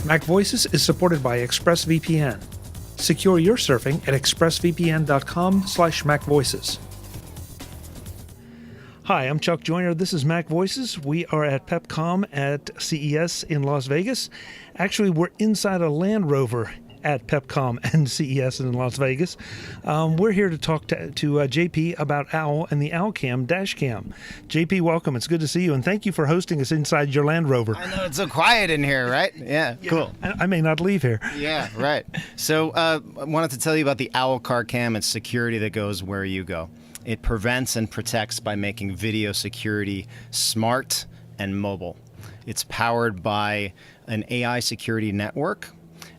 MacVoices is supported by ExpressVPN. Secure your surfing at expressvpn.com/MacVoices. Hi, I'm Chuck Joyner. This is MacVoices. We are at Pepcom at CES in Las Vegas. Actually, we're inside a Land Rover at Pepcom and CES in Las Vegas. We're here to talk to JP about Owl and the OwlCam dash cam. JP, welcome. It's good to see you, and thank you for hosting us inside your Land Rover. I know, it's so quiet in here, right? Yeah, cool. I may not leave here. Yeah, right. So I wanted to tell you about the Owl Car Cam. It's security that goes where you go. It prevents and protects by making video security smart and mobile. It's powered by an AI security network.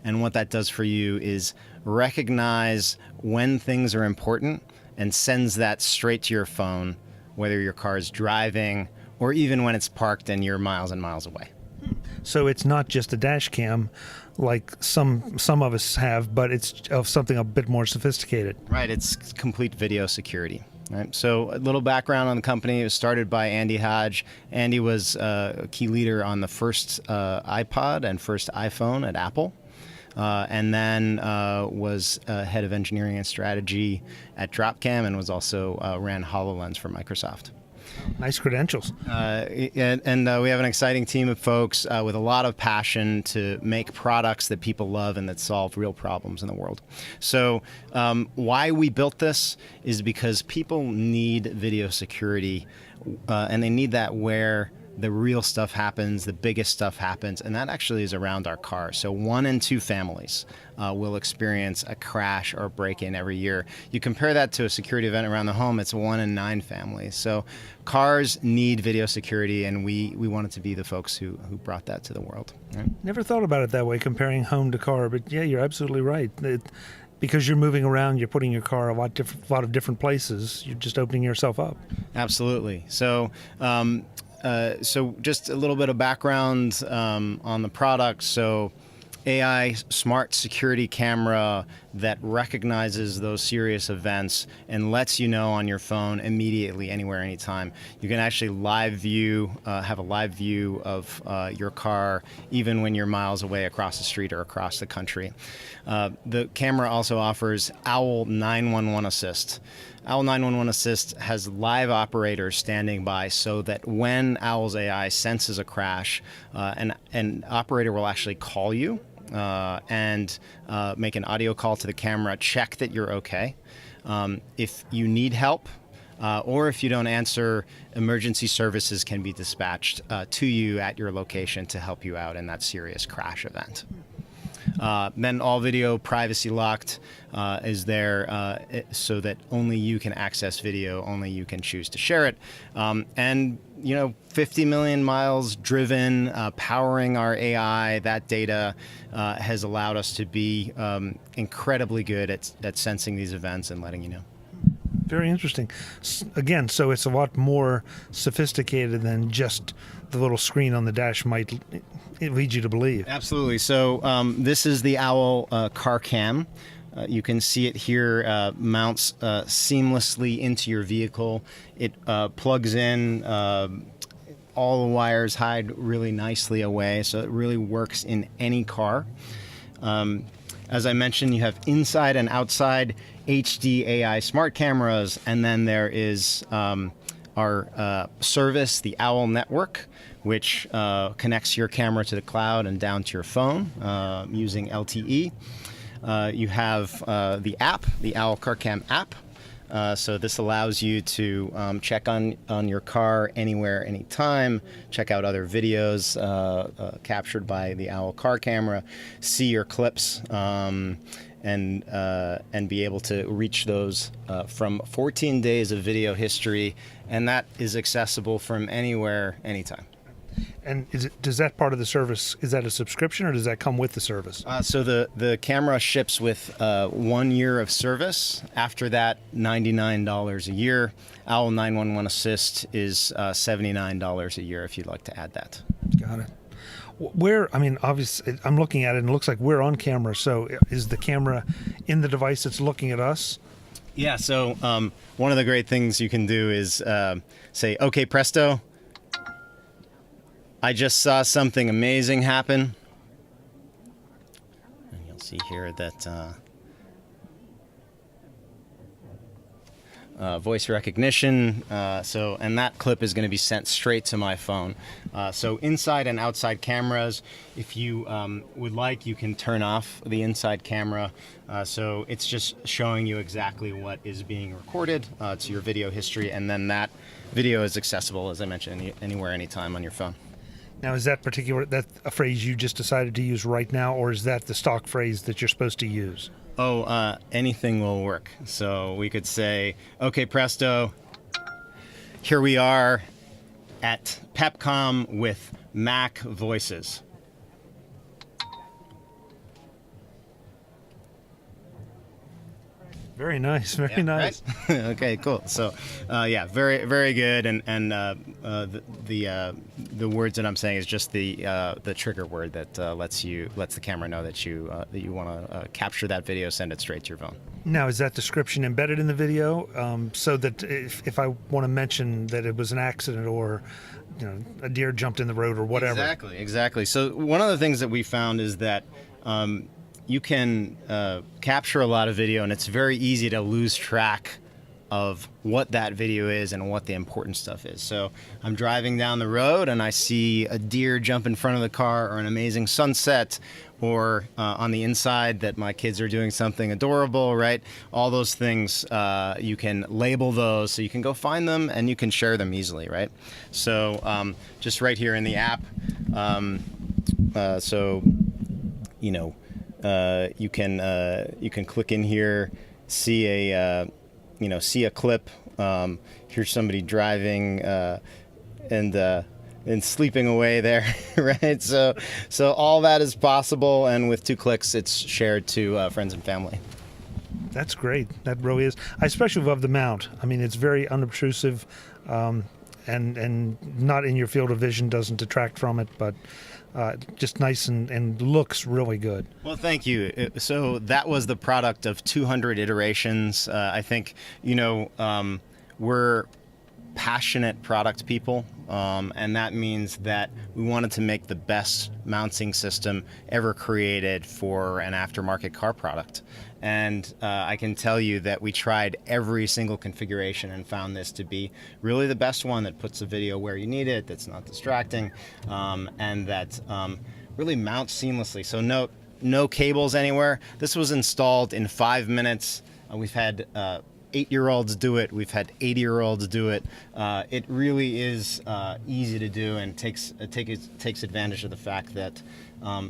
And what that does for you is recognize when things are important and sends that straight to your phone, whether your car is driving or even when it's parked and you're miles and miles away. So it's not just a dash cam like some of us have, but it's of something a bit more sophisticated. Right, it's complete video security. Right. So a little background on the company. It was started by Andy Hodge. Andy was a key leader on the first iPod and first iPhone at Apple. And then was head of engineering and strategy at Dropcam, and was also ran HoloLens for Microsoft. Nice credentials. And we have an exciting team of folks with a lot of passion to make products that people love and that solve real problems in the world. So why we built this is because people need video security, and they need that where the real stuff happens, the biggest stuff happens, and that actually is around our car. So 1 in 2 families will experience a crash or break-in every year. You compare that to a security event around the home, it's 1 in 9 families. So cars need video security, and we wanted to be the folks who brought that to the world. Right? Never thought about it that way, comparing home to car, but yeah, you're absolutely right. Because you're moving around, you're putting your car a lot of different places, you're just opening yourself up. Absolutely. So just a little bit of background on the product. So AI smart security camera that recognizes those serious events and lets you know on your phone immediately, anywhere, anytime. You can actually have a live view of your car even when you're miles away across the street or across the country. The camera also offers Owl 911 Assist. Owl 911 Assist has live operators standing by so that when Owl's AI senses a crash, an operator will actually call you and make an audio call to the camera, check that you're okay. If you need help, or if you don't answer, emergency services can be dispatched to you at your location to help you out in that serious crash event. Then all video privacy locked is there so that only you can access video, only you can choose to share it. And 50 million miles driven, powering our AI, that data has allowed us to be incredibly good at sensing these events and letting you know. Very interesting. Again, so it's a lot more sophisticated than just the little screen on the dash might lead you to believe. Absolutely. So this is the Owl Car Cam. You can see it here, mounts seamlessly into your vehicle. It plugs in. All the wires hide really nicely away, so it really works in any car. As I mentioned, you have inside and outside HD AI smart cameras, and then there is our service, the Owl Network, which connects your camera to the cloud and down to your phone using LTE. You have the app, the Owl Car Cam app. So this allows you to check on your car anywhere, anytime, check out other videos captured by the Owl Car Camera, see your clips, and be able to reach those from 14 days of video history, and that is accessible from anywhere, anytime. And does that part of the service, is that a subscription or does that come with the service? So the camera ships with 1 year of service. After that, $99 a year. Owl 911 Assist is $79 a year if you'd like to add that. Got it. Obviously, I'm looking at it and it looks like we're on camera. So is the camera in the device that's looking at us? Yeah, so one of the great things you can do is say, okay, presto, I just saw something amazing happen. see here that voice recognition. And that clip is going to be sent straight to my phone. So inside and outside cameras, if you would like, you can turn off the inside camera. So it's just showing you exactly what is being recorded to your video history, and then that video is accessible, as I mentioned, anywhere, anytime on your phone. Now, is that a phrase you just decided to use right now, or is that the stock phrase that you're supposed to use? Oh, anything will work. So we could say, okay, presto, here we are at Pepcom with MacVoices. Very nice, very nice. Right? Okay, cool. So, very, very good. And the words that I'm saying is just the trigger word that lets the camera know that you want to capture that video, send it straight to your phone. Now, is that description embedded in the video, so that if I want to mention that it was an accident, or a deer jumped in the road or whatever? Exactly. So one of the things that we found is that you can capture a lot of video, and it's very easy to lose track of what that video is and what the important stuff is. So I'm driving down the road and I see a deer jump in front of the car, or an amazing sunset, or on the inside that my kids are doing something adorable, right? All those things, you can label those so you can go find them and you can share them easily, right? So just right here in the app, you can click in here, see a clip. Here's somebody driving and sleeping away there, right? So all that is possible, and with 2 clicks, it's shared to friends and family. That's great. That really is. I especially love the mount. I mean, it's very unobtrusive, and not in your field of vision, doesn't detract from it, but just nice and looks really good. Well, thank you. So that was the product of 200 iterations. I think, we're passionate product people, and that means that we wanted to make the best mounting system ever created for an aftermarket car product. And I can tell you that we tried every single configuration and found this to be really the best one that puts the video where you need it, that's not distracting, and that really mounts seamlessly. So no cables anywhere. This was installed in 5 minutes. We've had 8-year-olds do it. We've had 80-year-olds do it. It really is easy to do, and takes advantage of the fact that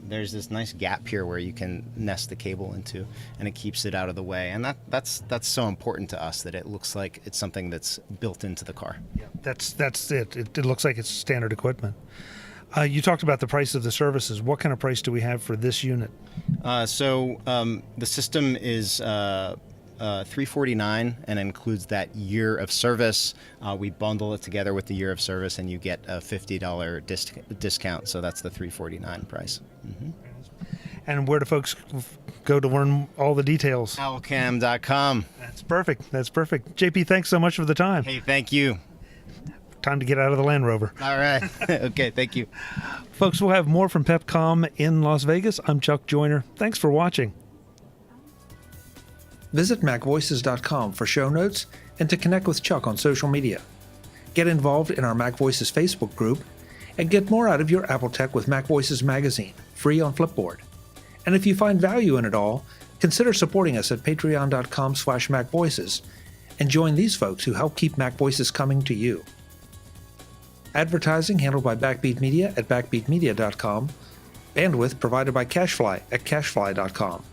there's this nice gap here where you can nest the cable into, and it keeps it out of the way. And that's so important to us, that it looks like it's something that's built into the car. Yeah, that's it. It looks like it's standard equipment. You talked about the price of the services. What kind of price do we have for this unit? So the system is $349 and includes that year of service. We bundle it together with the year of service, and you get a $50 discount. So that's the $349 price. Mm-hmm. And where do folks go to learn all the details? OwlCam.com. That's perfect. JP, thanks so much for the time. Hey, thank you. Time to get out of the Land Rover. All right. Okay, thank you. Folks, we'll have more from Pepcom in Las Vegas. I'm Chuck Joyner. Thanks for watching. Visit MacVoices.com for show notes and to connect with Chuck on social media. Get involved in our MacVoices Facebook group and get more out of your Apple tech with MacVoices magazine, free on Flipboard. And if you find value in it all, consider supporting us at patreon.com/MacVoices and join these folks who help keep MacVoices coming to you. Advertising handled by Backbeat Media at backbeatmedia.com. Bandwidth provided by CashFly at cashfly.com.